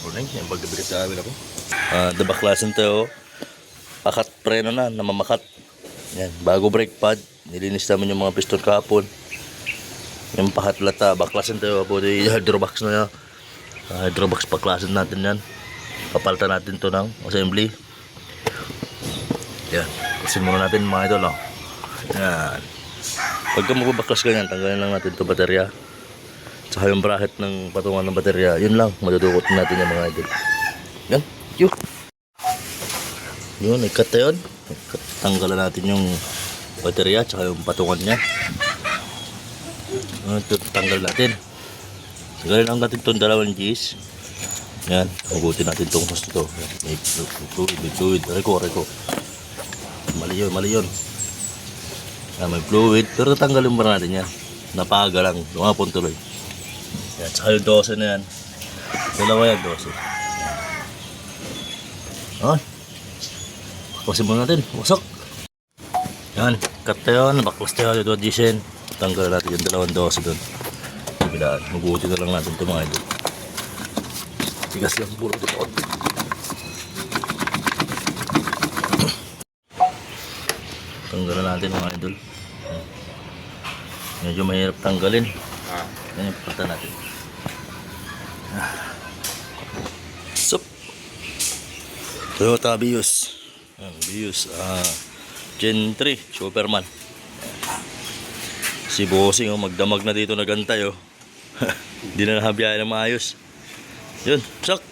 Morning, yung pagkabigat sa amin ako. Dabaklasan tayo. Pakat preno na, namamakat. Yan, bago brake pad. Nilinis namin yung mga piston kahapon. Yung pakat lata, baklasan tayo. Pwede hydrobox na yan. Hydrobox paklasan natin yan. Papalitan natin to ng assembly. Yan, kusin muna natin mga idol. Yan. Pagka magbabaklas ganyan, tanggalin lang natin to baterya. Saka yung bracket ng patungan ng baterya, yun lang, madudukot natin yung mga idol. Yan, yun. Yun, ikat na yun. Tanggalan natin yung baterya, saka yung patungan niya. Ito, tanggal natin. Tanggalin lang natin itong dalawang Gs. Yan, hugutin natin itong hose nito. May fluid. Reko. Mali yun. Yan, may fluid, pero tanggalin mo natin yan. Napaga lang, lumapon tuloy. Yan, saka yung 12 na yan. Dalawa yan, 12. Ay. Baklasin muna natin. Wasak. Yan, cut tayo. Baklas tayo. Ito addition. Tanggal natin yung dalawang 12 doon. Bilaan. Maguti na lang natin ito mga idol. Tigas lang puro dito. Tanggalan natin mga idol. Medyo mahirap tanggalin. Yan yung pagkata natin. Sup. Toyota Vios. Vios Gen 3 Superman. Si Bossing magdamag na dito, nagantay. Hindi na nahabiyahin ng maayos. Yun, sak.